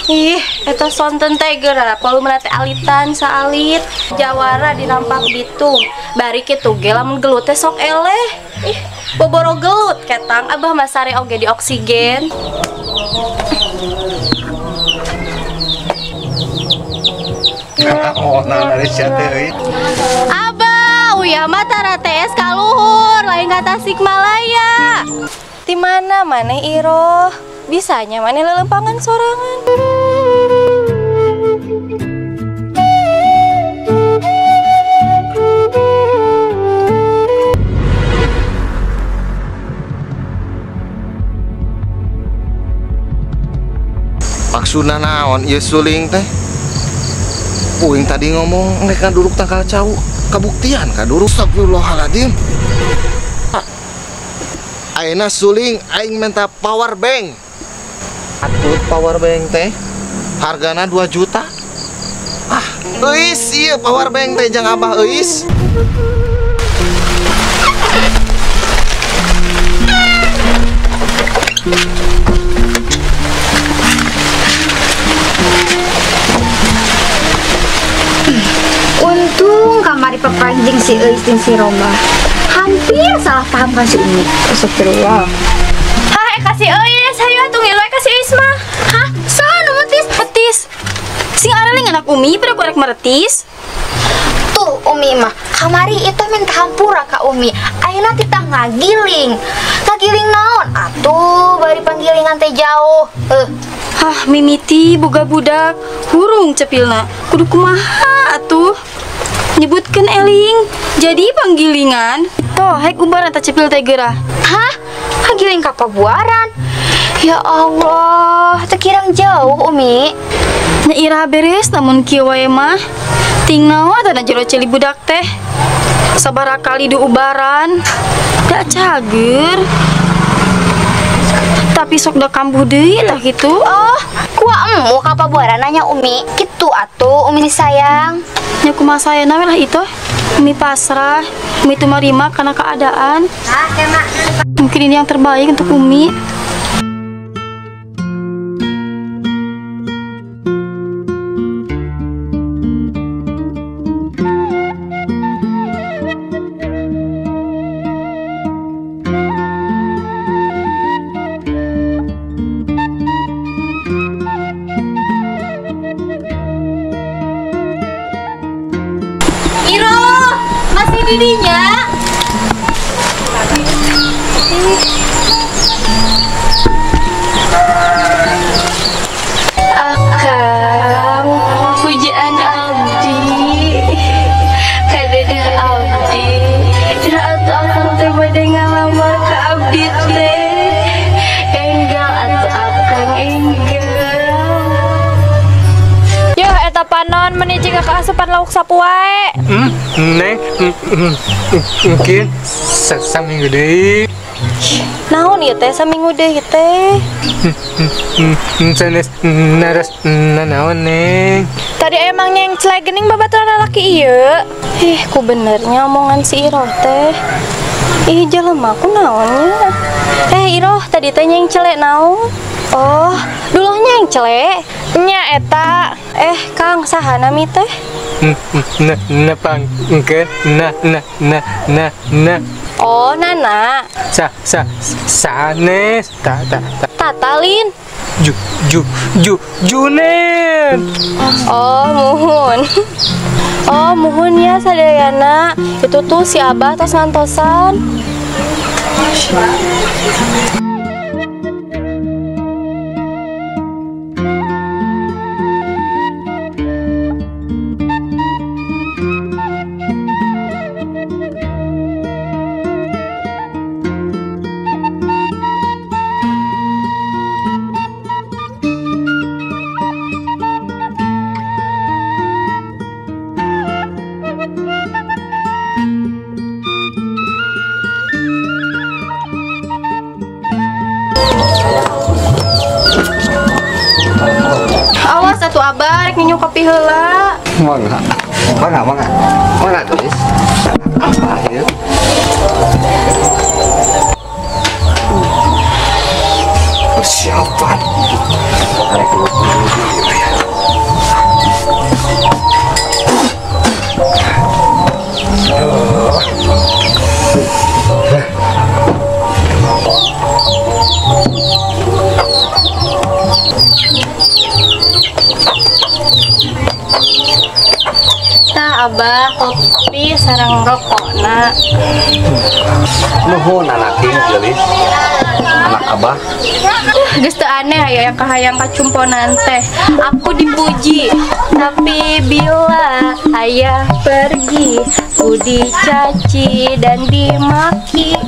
Ih, eta sonten teh geura kalau menate alitan saalit jawara dinampak ditu. Bari kitu ge lamun gelut teh sok eleh. Ih, boboro gelut ketang abah masare oge di oksigen. Oh, nah dari teh. Abah, uyah mah tara TS ka luhur, lain ka Tasikmalaya. Di mana maneh Iroh? Bisanya maneh lelempangan sorangan. Maksudna naon ieu suling teh? Uing tadi ngomong mereka duduk tangkal cau kabuktian ka duruk. Astagfirullahaladzim. Ayeuna suling aing minta power bank. Atut power bank teh hargana 2 juta. Ah, euis ieu power bank teh jang abah euis. Untung kamari pepanjing si Eis dan si Roma. Hampir salah paham kan si Umi. Astagfirullah. Hah, kasih Eis, hayu atuh ngilu kasih Eis mah. Hah, sana metis. Sing araling anak Umi pada korek meretis. Tuh Umi mah, kamari itu minta hampura ka Umi. Ayeuna titah ngagiling. Ngagiling naon? Atuh, bari panggilingan teh jauh. Hah, mimiti boga budak hurung cepilna. Kudu kumaha atuh? Nyebutkeun eling. Jadi panggilingan. Toh, hek ubaran ta cepil teh geurah. Hah? Ngagiling ka pabuaran? Ya Allah, teu kirang jauh Umi. Nya ira beres namun kieu wae mah. Ting naon tah jero celi budak teh. Sabaraha kali di ubaran. Da cager. Tapi sok da kambuh deui tah kitu. Oh, kua emu ka pabuaran nanya Umi. Kitu atuh Umi sayang. Nya kumaha sayana lah itu. Umi pasrah. Umi teu marima karena keadaan. Mungkin ini yang terbaik untuk Umi. Didinya Akang pujaan abdi kadede abdi saat akang teh bade ngalamar ka abdi teh enggal atuh akang enggal. Yo eta panon meuni jiga kaasupan lauk sapu wae. Neng, mungkin saminggu deui. Naon ieu teh saminggu deui teh? Sanes naras naon Neng? Tadi emangnya yang celek geuning babaturan lalaki ieu. Ku benernya omongan si Iroh teh. Ih jelema ku naonnya? Iroh tadi teh yang celek naon? Oh, dulunya yang celek. Nya eta. Kang saha nami teh? Na. Oh, Nana. Sanes. Tatalin. Junen. Oh, muhun. Oh, muhun ya sadayana. Itu tuh si Abah tos ngantosan. Awas atuh Abah rek nginyu kopi heula. Mana tulis? Apa ya? Persiapan. Tarik dulu. Tah abah kopi sarang rokok nak. Nuhun anak ting geulis. Anak abah. Geus teu aneh aya kahayang kacumponan teh. Aku dipuji, tapi bila ayah pergi, ku dicaci dan dimaki.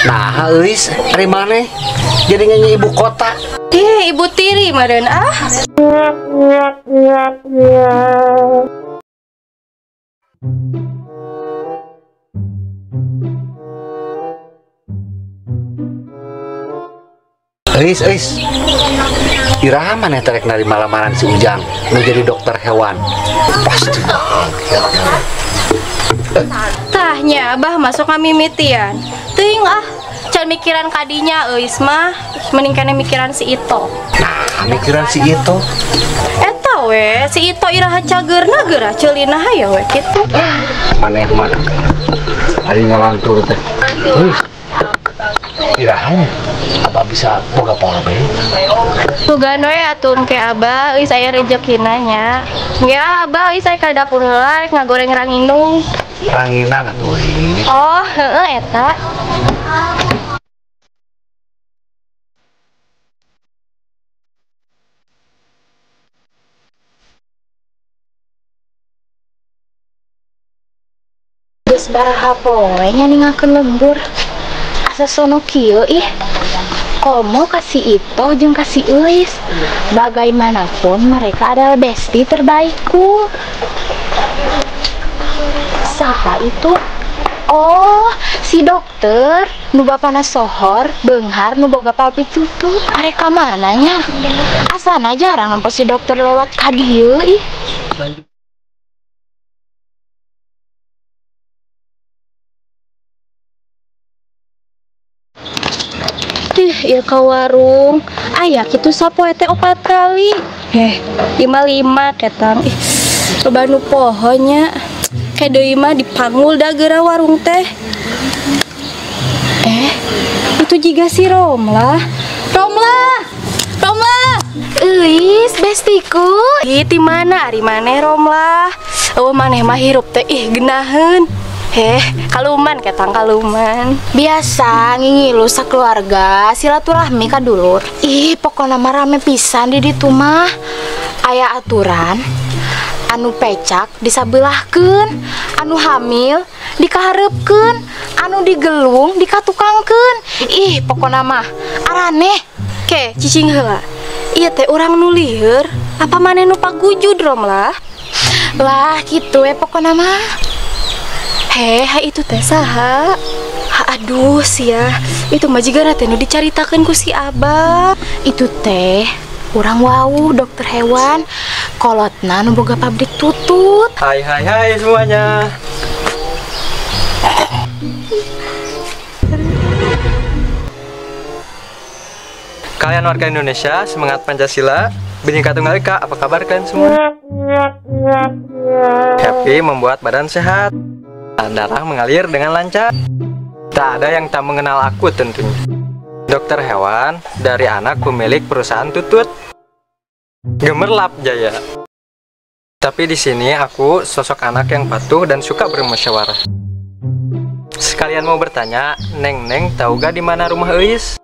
Nah, euis ari maneh jadi nyanyi ibu kota. Ibu tiri meureun ah. Euis. Iraha maneh terek narima lamaran si Ujang nu jadi dokter hewan. Pasti. Tahnya abah masuk ngamimitian. Teuing ah, can mikiran kadinya euis mah, mending kene mikiran si Ito. Nah, mikiran si itu. Eta we, si Ito iraha cageurna geura ceulina ya we kitu. Maneh mah. Ari ngalantur teh. Iraha apa bisa boga power bank? Tugan we atuh ke abah, euy saya rezekina nya. Ya abah, euy saya ka dapur heula rek ngagoreng ranginung. Ranginang atuh. Oh, heueuh eta. Geus baraha poe nya ningakeun lembur. Asa sono kieu ih. Komo kasih itu jeung kasih euis. Bagaimanapun mereka adalah bestie terbaikku. Saha itu? Oh, si dokter nu bapana sohor, beunghar nu boga palpi tutup. Arek ka mananya? Asana jarang nampa si dokter lewat ka dieu ih. Ieu ka warung aya kitu sapoe teh 4 kali. 55 ketang. Coba nu pohonya. Kayak deui mah dipangul da geura warung teh. Itu jiga si Romlah. Romlah. Euis bestiku. Ti mana ari maneh Romlah? Eueuh maneh mah hirup teh geunaheun. Kaluman ketang kaluman. Biasa ngingilu sakeluarga silaturahmi ka dulur. Pokona mah rame pisan di ditu mah. Aya aturan anu pecak disabelahkeun, anu hamil dikaharepkeun, anu digelung dikatukangkeun. Pokona mah araneh. Ke cicing heula. Ieu teh urang nu lieur, apa maneh nu pagujud Romlah? Lah kitu pokona mah. Itu teh saha? Aduh sia, itu mah jigana teh nu dicaritakeun ku si Abah. Itu teh urang wau dokter hewan, kolotna nu boga pabrik tutut. Hai semuanya. Kalian warga Indonesia, semangat Pancasila. Bhinneka Tunggal Ika, apa kabar kalian semua? Happy membuat badan sehat, darah mengalir dengan lancar. Tak ada yang tak mengenal aku tentunya. Dokter hewan dari anak pemilik perusahaan tutut, Gemerlap Jaya. Tapi di sini aku sosok anak yang patuh dan suka bermusyawarah. Sekalian mau bertanya, Neng tahu gak di mana rumah Euis?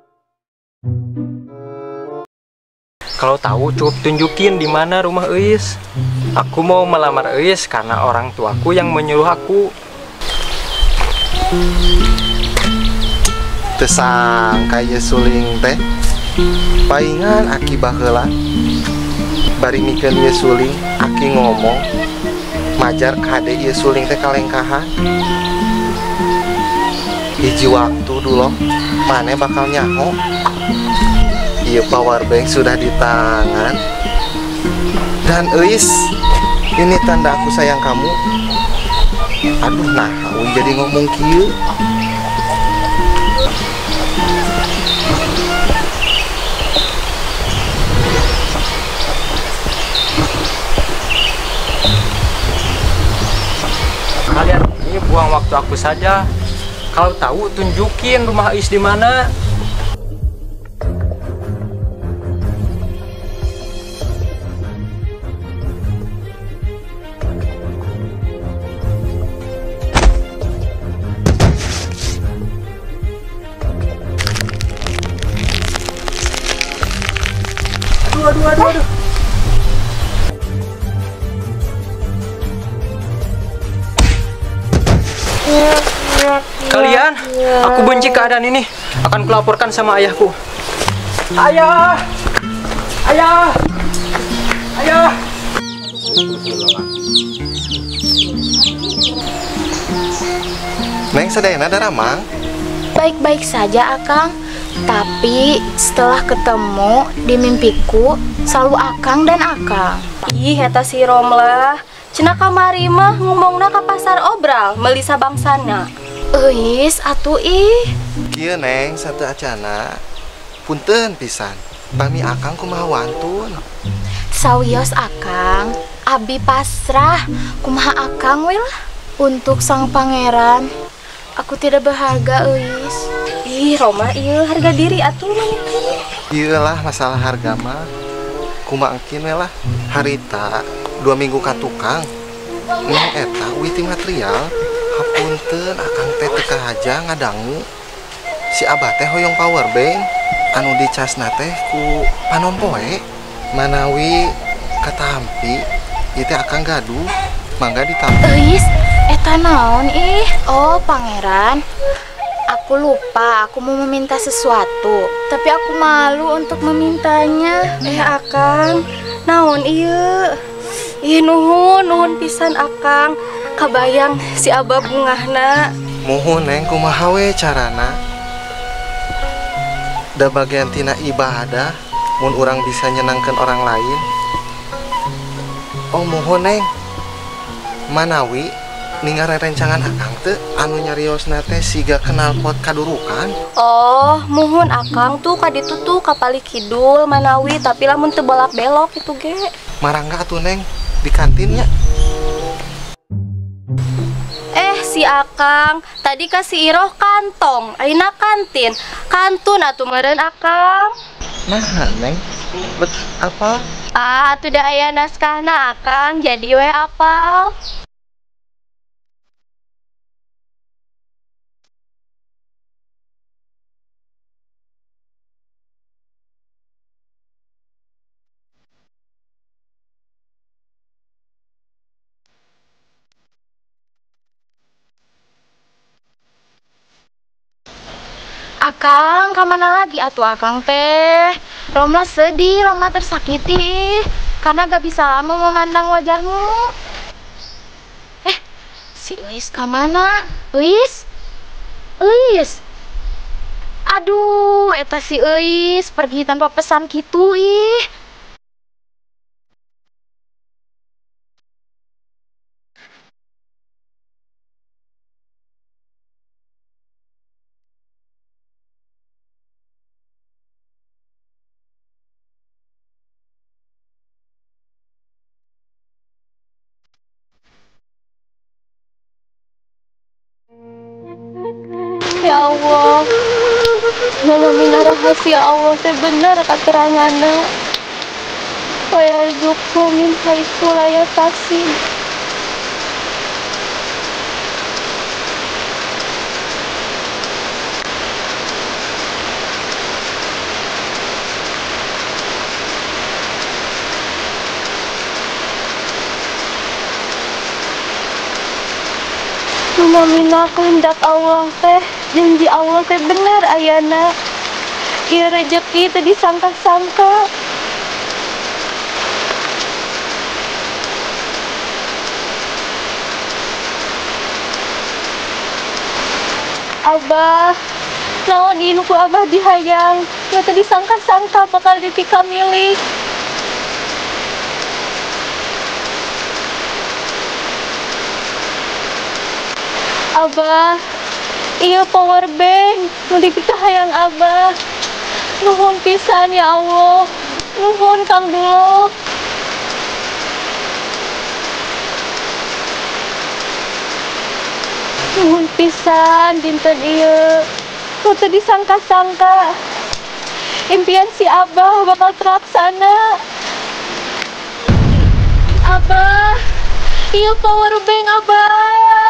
Kalau tahu cukup tunjukin di mana rumah Euis. Aku mau melamar Euis karena orang tuaku yang menyuruh aku. Tesangka ieu suling teh paingan aki baheula bari mikeun ieu suling aki ngomong majar kade ieu suling teh kalengkahan. Hiji waktu dulu maneh bakal nyaho ieu power bank sudah di tangan. Dan Euis, ini tanda aku sayang kamu. Aduh nah, jadi ngomong kieu. Kalian ini buang waktu aku saja. Kalau tahu tunjukin rumah Euis di mana. aduh. Kalian, aku benci keadaan ini. Akan kulaporkan sama ayahku. Ayah! Ayah! Ayah! Neng sadayana ada Ramang. Baik-baik saja, Akang. Tapi setelah ketemu di mimpiku selalu Akang dan Akang. Ih, eta si Romlah. Cenah kamari mah ngomongna ka pasar obral, melisa bangsana. Euis atuh ih. Kieu Neng satu acana. Punten pisan. Bami akang kumaha wantun. Sawios Akang, abi pasrah. Kumaha Akang we lah. Untuk sang pangeran, aku tidak berharga euis. Ih, Roma ieu harga diri atuh mah. Ieu lah masalah harga mah. Kumaengkin we lah. Harita 2 minggu ka tukang. Neng eta witi material. Hapunten akang teh teu kahaja ngadangu. Si abah teh hoyong power bank anu dicasna teh ku panon poe manawi katampi ieu teh akang gaduh mangga ditampi. Euis, eta naon ih? Oh, pangeran. Aku lupa, aku mau meminta sesuatu, tapi aku malu untuk memintanya. Akang, naon ieu? Ih, nuhun pisan Akang. Kabayang si Abah bungahna. Muhun Neng kumaha we carana? Da bagian tina ibadah mun urang bisa nyenangkeun orang lain. Oh muhun Neng. Manawi ninggal rencangan akang teu anu nyariosna teh siga kenal pot kadurukan. Oh, muhun Akang tuh kaditu tuh kapali kidul manawi tapi lamun teu bolak-belok itu ge. Marangga atuh Neng di kantinnya. Si Akang, tadi kasih Iroh kantong, ayeuna kantin. Kantun atuh meureun Akang. Nah Neng, apa? Atuh da aya naskahna Akang, jadi we apal. Akang, kemana lagi atuh Akang teh? Romla sedih, Romla tersakiti karena gak bisa lama memandang wajahmu. Si Euis kemana? Euis? Euis? Aduh, eta si Euis pergi tanpa pesan gitu ih. Ya Allah, nalami rahasia Allah teh bener kateranganna. Wa yarzuqhu min haitsu la yahtasib. Lumamina kehendak Allah teh, janji Allah teh bener ayana. Ieu rezeki teh disangka-sangka. Abah, naon ieu ku Abah dihayang, ieu teh disangka-sangka bakal ditika milih. Abah, iya power bank, nu dipika hayang Abah. Nuhun pisan ya Allah, nuhun Kang Dulo. Nuhun pisan dinten ieu, nu teu disangka-sangka. Impian si Abah bakal terlaksana. Abah, iya power bank Abah.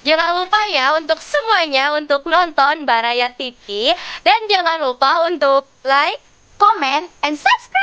Jangan lupa ya untuk semuanya untuk nonton Baraya TV dan jangan lupa untuk like, Comment and subscribe.